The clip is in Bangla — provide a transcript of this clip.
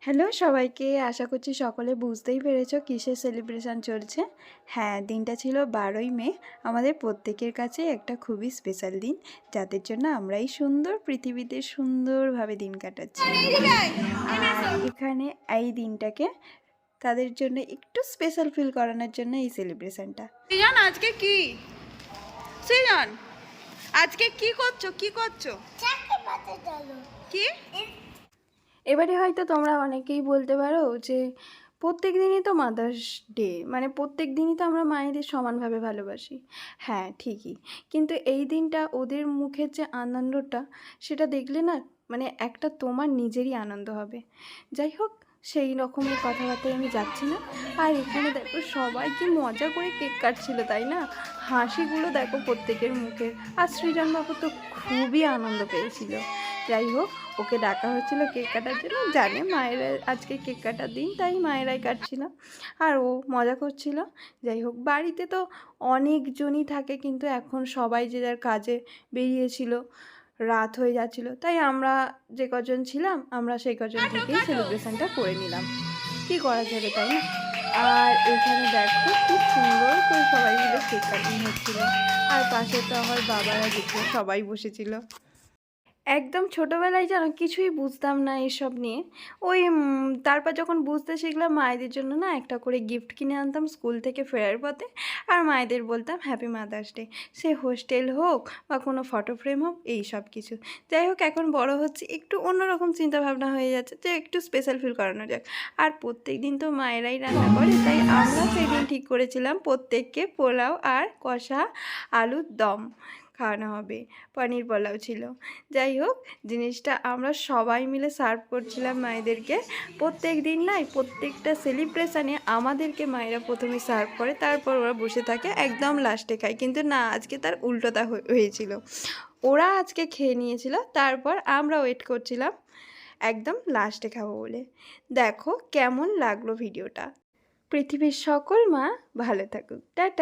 হ্যালো সবাইকে, আশা করছি সকলে বুঝতেই পেরেছো কিসের সেলিব্রেশন চলছে। হ্যাঁ, দিনটা ছিল 12ই মে। আমাদের প্রত্যেকের কাছে একটা খুবই স্পেশাল দিন, যাদের জন্য আমরা এই সুন্দর পৃথিবীতে সুন্দরভাবে দিন কাটাচ্ছি। আর এখানে এই দিনটাকে তাদের জন্য একটু স্পেশাল ফিল করানোর জন্য এই সেলিব্রেশনটা। সৃজন, আজকে কি সৃজন আজকে কি করছো কি? এবারে হয়তো তোমরা অনেকেই বলতে পারো যে প্রত্যেক দিনই তো মাদার্স ডে, মানে প্রত্যেক দিনই তো আমরা মায়েদের সমানভাবে ভালোবাসি। হ্যাঁ ঠিকই, কিন্তু এই দিনটা ওদের মুখের যে আনন্দটা সেটা দেখলে না, মানে একটা তোমার নিজেরই আনন্দ হবে। যাই হোক, সেই রকমের কথাবার্তায় আমি যাচ্ছি না। আর এখানে দেখো সবাই কি মজা করে কেক কাটছিল, তাই না? হাসিগুলো দেখো প্রত্যেকের মুখে। আর সৃজন বাবু তো খুবই আনন্দ পেয়েছিল। যাই হোক, ওকে ডাকা হচ্ছিল কেক কাটার জন্য, জানে মায়েরা আজকে কেক কাটার দিন, তাই মায়েরাই কাটছিল আর ও মজা করছিল। যাই হোক, বাড়িতে তো অনেকজনই থাকে, কিন্তু এখন সবাই যে যার কাজে বেরিয়েছিল, রাত হয়ে যাচ্ছিল, তাই আমরা যে কজন ছিলাম আমরা সেই কজন থেকেই সেলিব্রেশনটা করে নিলাম। কি করা যাবে, তাই না? আর এখানে দেখো খুব সুন্দর করে সবাই মিলে কেক কাটিং হচ্ছিল। আর পাশে তো আমার বাবারা দেখে সবাই বসেছিল। একদম ছোটোবেলায় যেন কিছুই বুঝতাম না এসব নিয়ে। ওই তারপর যখন বুঝতে শিখলাম, মায়েদের জন্য না একটা করে গিফট কিনে আনতাম স্কুল থেকে ফেরার পথে, আর মায়েদের বলতাম হ্যাপি মাদার্স ডে। সে হোস্টেল হোক বা কোনো ফটো ফ্রেম হোক, এই সব কিছু। যাই হোক, এখন বড় হচ্ছে, একটু অন্যরকম চিন্তাভাবনা হয়ে যাচ্ছে যে একটু স্পেশাল ফিল করানো যাক। আর প্রত্যেক দিন তো মায়েরাই রান্না করে, তাই আমরা সেই দিন ঠিক করেছিলাম প্রত্যেককে পোলাও আর কষা আলুর দম খাওয়ানো হবে। পনির পোলাও ছিল। যাই হোক, জিনিসটা আমরা সবাই মিলে সার্ভ করছিলাম মায়েদেরকে। প্রত্যেক দিন নয়, প্রত্যেকটা সেলিব্রেশানে আমাদেরকে মায়েরা প্রথমে সার্ভ করে, তারপর ওরা বসে থাকে, একদম লাস্টে খায়। কিন্তু না, আজকে তার উল্টোটা হয়েছিল। ওরা আজকে খেয়ে নিয়েছিল, তারপর আমরা ওয়েট করছিলাম একদম লাস্টে খাবো বলে। দেখো কেমন লাগলো ভিডিওটা। পৃথিবীর সকল মা ভালো থাকুক। টাটা।